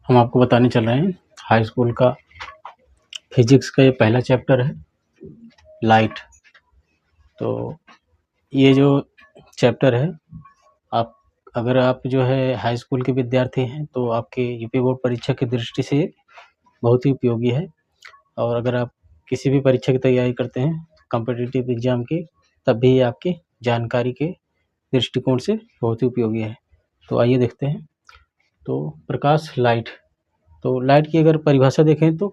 हम आपको बताने चल रहे हैं हाई स्कूल का फिजिक्स का ये पहला चैप्टर है लाइट। तो ये जो चैप्टर है अगर आप जो है हाई स्कूल के विद्यार्थी हैं तो आपके यूपी बोर्ड परीक्षा की दृष्टि से बहुत ही उपयोगी है। और अगर आप किसी भी परीक्षा की तैयारी करते हैं कॉम्पिटिटिव एग्ज़ाम की, तब भी ये आपकी जानकारी के दृष्टिकोण से बहुत ही उपयोगी है। तो आइए देखते हैं। तो प्रकाश लाइट, तो लाइट की अगर परिभाषा देखें तो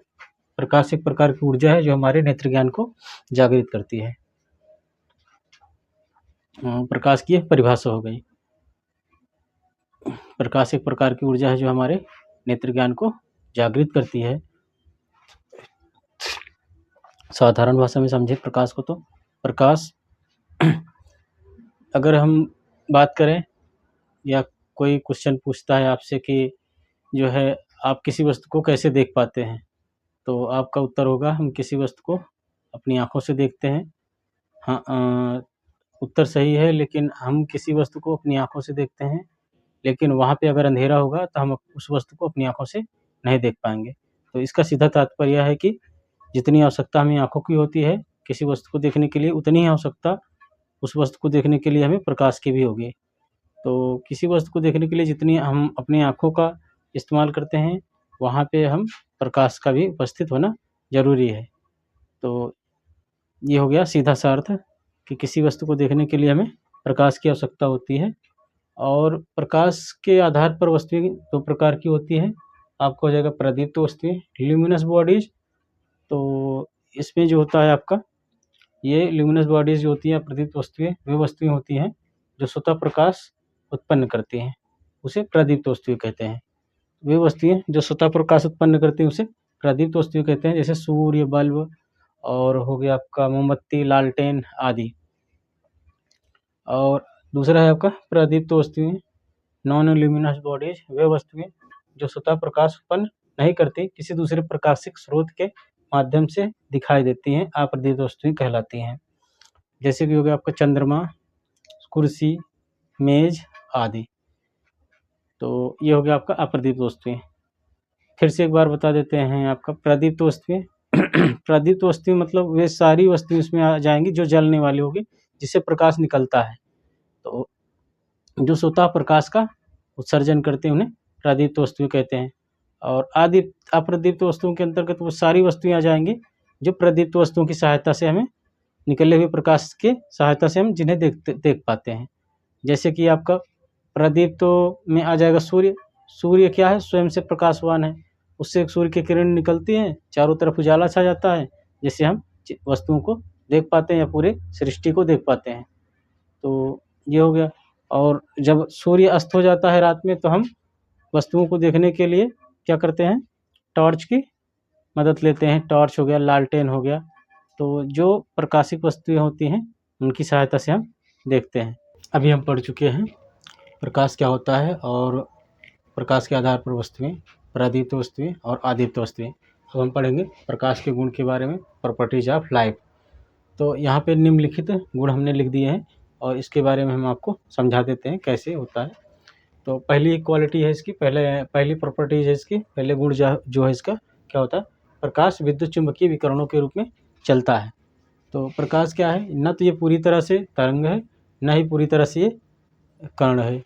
प्रकाश एक प्रकार की ऊर्जा है जो हमारे नेत्र ज्ञान को जागृत करती है। प्रकाश की परिभाषा हो गई। प्रकाश एक प्रकार की ऊर्जा है जो हमारे नेत्र ज्ञान को जागृत करती है। साधारण भाषा में समझे प्रकाश को, तो प्रकाश अगर हम बात करें या कोई क्वेश्चन पूछता है आपसे कि जो है आप किसी वस्तु को कैसे देख पाते हैं, तो आपका उत्तर होगा हम किसी वस्तु को अपनी आँखों से देखते हैं। हाँ, उत्तर सही है, लेकिन हम किसी वस्तु को अपनी आँखों से देखते हैं, लेकिन वहाँ पे अगर अंधेरा होगा तो हम उस वस्तु को अपनी आँखों से नहीं देख पाएँगे। तो इसका सीधा तात्पर्य यह है कि जितनी आवश्यकता हमें आँखों की होती है किसी वस्तु को देखने के लिए, उतनी ही आवश्यकता उस वस्तु को देखने के लिए हमें प्रकाश की भी होगी। तो किसी वस्तु को देखने के लिए जितनी हम अपनी आँखों का इस्तेमाल करते हैं, वहाँ पे हम प्रकाश का भी उपस्थित होना ज़रूरी है। तो ये हो गया सीधा सा अर्थ कि किसी वस्तु को देखने के लिए हमें प्रकाश की आवश्यकता होती है। और प्रकाश के आधार पर वस्तुएं दो प्रकार की होती हैं। आपको हो जाएगा प्रदीप्त वस्तुएं, ल्यूमिनस बॉडीज। तो इसमें जो होता है आपका ये ल्यूमिनस बॉडीज जो होती हैं प्रदीप्त वस्तुएं, वे वस्तुएं होती हैं जो स्वतः प्रकाश उत्पन्न करती हैं, उसे प्रदीप्त वस्तुएं कहते हैं। वे वस्तुएं जो स्वतः प्रकाश उत्पन्न करती हैं उसे प्रदीप्त वस्तुएं कहते हैं, जैसे सूर्य, बल्ब और हो गया आपका मोमबत्ती, लालटेन आदि। और दूसरा है आपका प्रदीप्त वस्तुएं, नॉन ल्यूमिनस बॉडीज, वे वस्तुएं जो स्वतः प्रकाश उत्पन्न नहीं करती, किसी दूसरे प्रकाशिक स्रोत के माध्यम से दिखाई देती हैं, अप्रदीप्त वस्तुएं कहलाती हैं। जैसे कि हो गया आपका चंद्रमा, कुर्सी, मेज आदि। तो ये हो गया आपका अप्रदीप्त वस्तुएं। फिर से एक बार बता देते हैं आपका प्रदीप्त वस्तुएं। प्रदीप्त वस्तुएं मतलब वे सारी वस्तुएं इसमें आ जाएंगी जो जलने वाली होगी, जिससे प्रकाश निकलता है। तो जो स्वतः प्रकाश का उत्सर्जन करते हैं उन्हें प्रदीप्त वस्तुएं कहते हैं। और आदि अप्रदीप्त वस्तुओं के अंतर्गत वो सारी वस्तुएं आ जाएंगी जो प्रदीप्त वस्तुओं की सहायता से हमें निकले हुए प्रकाश के सहायता से हम जिन्हें देख पाते हैं। जैसे कि आपका प्रदीप्त में आ जाएगा सूर्य। सूर्य क्या है, स्वयं से प्रकाशवान है, उससे एक सूर्य की किरण निकलती हैं, चारों तरफ उजाला छा जाता है, जिससे हम वस्तुओं को देख पाते हैं या पूरे सृष्टि को देख पाते हैं। तो ये हो गया। और जब सूर्य अस्त हो जाता है रात में, तो हम वस्तुओं को देखने के लिए क्या करते हैं, टॉर्च की मदद लेते हैं। टॉर्च हो गया, लालटेन हो गया। तो जो प्रकाशिक वस्तुएं होती हैं उनकी सहायता से हम देखते हैं। अभी हम पढ़ चुके हैं प्रकाश क्या होता है और प्रकाश के आधार पर वस्तुएं, प्रदीप्त वस्तुएं और अदीप्त वस्तुएं। अब हम पढ़ेंगे प्रकाश के गुण के बारे में, प्रॉपर्टीज ऑफ लाइट। तो यहाँ पे निम्नलिखित गुण हमने लिख दिए हैं और इसके बारे में हम आपको समझा देते हैं कैसे होता है। तो पहली क्वालिटी है इसकी, पहली प्रॉपर्टीज है इसकी, पहले गुण जो है इसका क्या होता है, प्रकाश विद्युत चुम्बकीय विकिरणों के रूप में चलता है। तो प्रकाश क्या है, न तो ये पूरी तरह से तरंग है, न ही पूरी तरह से ये कण है।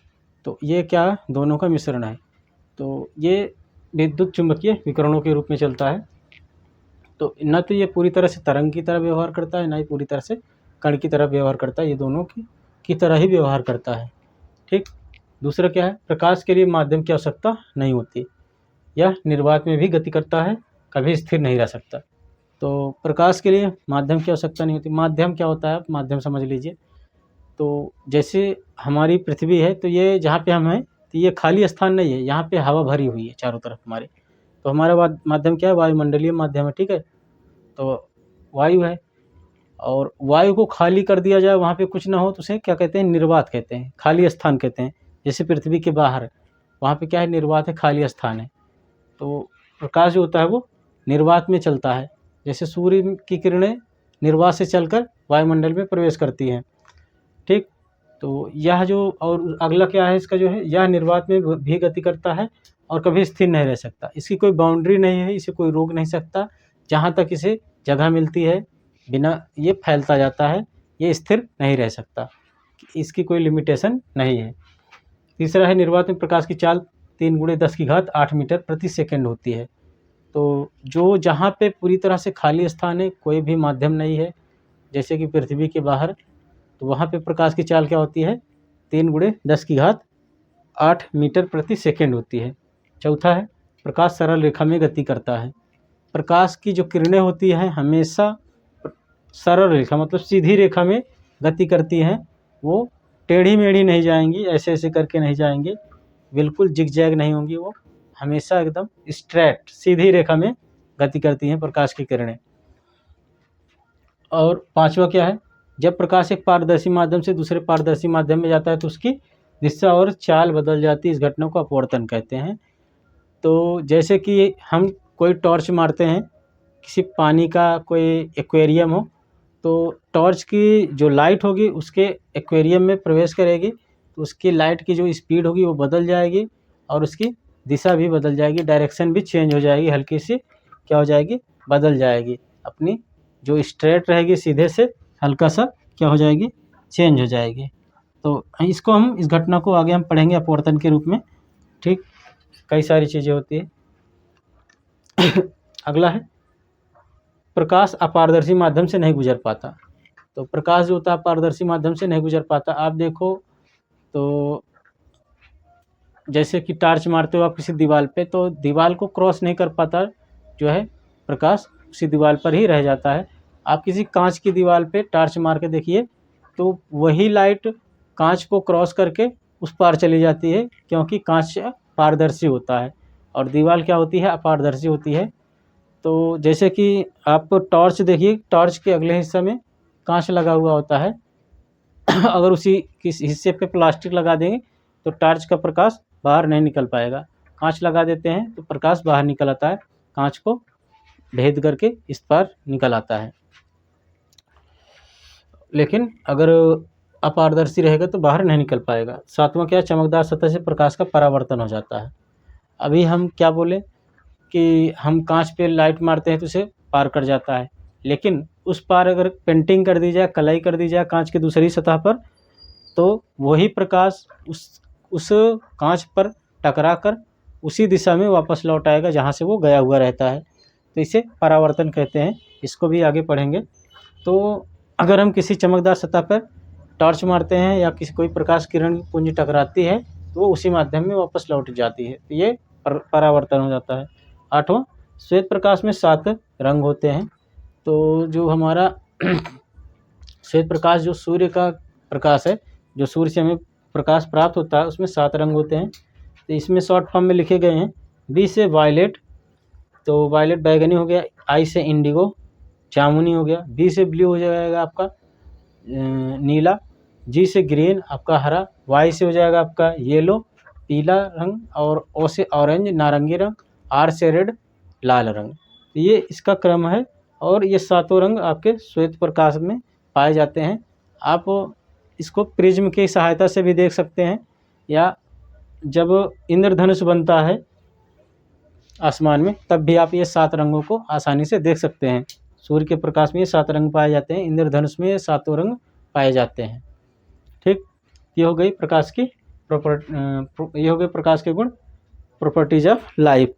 तो ये क्या, दोनों का मिश्रण है। तो ये विद्युत चुम्बकीय विकिरणों के रूप में चलता है। तो न तो ये पूरी तरह से तरंग की तरह व्यवहार करता है, न ही पूरी तरह से कण की तरह व्यवहार करता है, ये दोनों की तरह ही व्यवहार करता है। ठीक। दूसरा क्या है, प्रकाश के लिए माध्यम की आवश्यकता नहीं होती, यह निर्वात में भी गति करता है, कभी स्थिर नहीं रह सकता। तो प्रकाश के लिए माध्यम की आवश्यकता नहीं होती। माध्यम क्या होता है, आप माध्यम समझ लीजिए। तो जैसे हमारी पृथ्वी है, तो ये जहाँ पे हम हैं, तो ये खाली स्थान नहीं है, यहाँ पे हवा भरी हुई है चारों तरफ हमारे। तो हमारा माध्यम क्या है, वायुमंडलीय माध्यम है। ठीक है, तो वायु है, और वायु को खाली कर दिया जाए, वहाँ पे कुछ ना हो, तो उसे क्या कहते हैं, निर्वात कहते हैं, खाली स्थान कहते हैं। जैसे पृथ्वी के बाहर वहाँ पे क्या है, निर्वात है, खाली स्थान है। तो प्रकाश जो होता है वो निर्वात में चलता है। जैसे सूर्य की किरणें निर्वात से चलकर वायुमंडल में प्रवेश करती हैं। ठीक। तो यह जो और अगला क्या है इसका जो है, यह निर्वात में भी गति करता है और कभी स्थिर नहीं रह सकता। इसकी कोई बाउंड्री नहीं है, इसे कोई रोक नहीं सकता। जहाँ तक इसे जगह मिलती है बिना ये फैलता जाता है, ये स्थिर नहीं रह सकता, इसकी कोई लिमिटेशन नहीं है। तीसरा है निर्वात में प्रकाश की चाल 3 × 10⁸ मीटर प्रति सेकंड होती है। तो जो जहाँ पे पूरी तरह से खाली स्थान है, कोई भी माध्यम नहीं है, जैसे कि पृथ्वी के बाहर, तो वहाँ पे प्रकाश की चाल क्या होती है, 3 × 10⁸ मीटर प्रति सेकंड होती है। चौथा है प्रकाश सरल रेखा में गति करता है। प्रकाश की जो किरणें होती हैं हमेशा सरल रेखा मतलब सीधी रेखा में गति करती हैं, वो टेढ़ी मेढ़ी नहीं जाएंगी, ऐसे ऐसे करके नहीं जाएंगी, बिल्कुल जिगजैग नहीं होंगी, वो हमेशा एकदम स्ट्रेट सीधी रेखा में गति करती हैं प्रकाश की किरणें। और पांचवा क्या है, जब प्रकाश एक पारदर्शी माध्यम से दूसरे पारदर्शी माध्यम में जाता है तो उसकी दिशा और चाल बदल जाती है, इस घटना को अपवर्तन कहते हैं। तो जैसे कि हम कोई टॉर्च मारते हैं, किसी पानी का कोई एक्वेरियम हो, तो टॉर्च की जो लाइट होगी उसके एक्वेरियम में प्रवेश करेगी, तो उसकी लाइट की जो स्पीड होगी वो बदल जाएगी और उसकी दिशा भी बदल जाएगी, डायरेक्शन भी चेंज हो जाएगी, हल्की सी क्या हो जाएगी, बदल जाएगी, अपनी जो स्ट्रेट रहेगी सीधे से हल्का सा क्या हो जाएगी, चेंज हो जाएगी। तो इसको हम इस घटना को आगे हम पढ़ेंगे अपवर्तन के रूप में। ठीक, कई सारी चीज़ें होती है। अगला है प्रकाश अपारदर्शी माध्यम से नहीं गुजर पाता। तो प्रकाश जो होता है पारदर्शी माध्यम से नहीं गुजर पाता। आप देखो तो जैसे कि टार्च मारते हो आप किसी दीवार पे, तो दीवार को क्रॉस नहीं कर पाता जो है प्रकाश, उसी दीवार पर ही रह जाता है। आप किसी कांच की दीवार पे टार्च मार के देखिए तो वही लाइट कांच को क्रॉस करके उस पार चली जाती है, क्योंकि कांच पारदर्शी होता है और दीवार क्या होती है, अपारदर्शी होती है। तो जैसे कि आप टॉर्च देखिए, टॉर्च के अगले हिस्से में कांच लगा हुआ होता है। अगर उसी किस हिस्से पे प्लास्टिक लगा देंगे तो टॉर्च का प्रकाश बाहर नहीं निकल पाएगा। कांच लगा देते हैं तो प्रकाश बाहर निकल आता है, कांच को भेद करके इस पार निकल आता है। लेकिन अगर अपारदर्शी रहेगा तो बाहर नहीं निकल पाएगा। सातवां क्या, चमकदार सतह से प्रकाश का परावर्तन हो जाता है। अभी हम क्या बोले कि हम कांच पे लाइट मारते हैं तो उसे पार कर जाता है, लेकिन उस पार अगर पेंटिंग कर दी जाए, कलाई कर दी जाए कांच की दूसरी सतह पर, तो वही प्रकाश उस कांच पर टकरा कर उसी दिशा में वापस लौट आएगा जहाँ से वो गया हुआ रहता है। तो इसे परावर्तन कहते हैं, इसको भी आगे पढ़ेंगे। तो अगर हम किसी चमकदार सतह पर टॉर्च मारते हैं या किसी कोई प्रकाश किरण पुंज टकराती है तो वो उसी माध्यम में वापस लौट जाती है, तो ये परावर्तन हो जाता है। आठवां, श्वेत प्रकाश में 7 रंग होते हैं। तो जो हमारा श्वेत प्रकाश जो सूर्य का प्रकाश है, जो सूर्य से हमें प्रकाश प्राप्त होता है, उसमें 7 रंग होते हैं। तो इसमें शॉर्ट फॉर्म में लिखे गए हैं। बी से वायलेट, तो वायलेट बैगनी हो गया। आई से इंडिगो जामुनी हो गया। बी से ब्लू हो जाएगा आपका नीला। जी से ग्रीन आपका हरा। वाई से हो जाएगा आपका येलो पीला रंग, और ओ से ऑरेंज नारंगी रंग। आर से रेड लाल रंग। ये इसका क्रम है और ये 7 रंग आपके श्वेत प्रकाश में पाए जाते हैं। आप इसको प्रिज्म की सहायता से भी देख सकते हैं, या जब इंद्रधनुष बनता है आसमान में तब भी आप ये 7 रंगों को आसानी से देख सकते हैं। सूर्य के प्रकाश में ये 7 रंग पाए जाते हैं, इंद्रधनुष में ये 7 रंग पाए जाते हैं। ठीक, ये हो गई प्रकाश की ये हो गए प्रकाश के गुण, प्रॉपर्टीज ऑफ लाइट।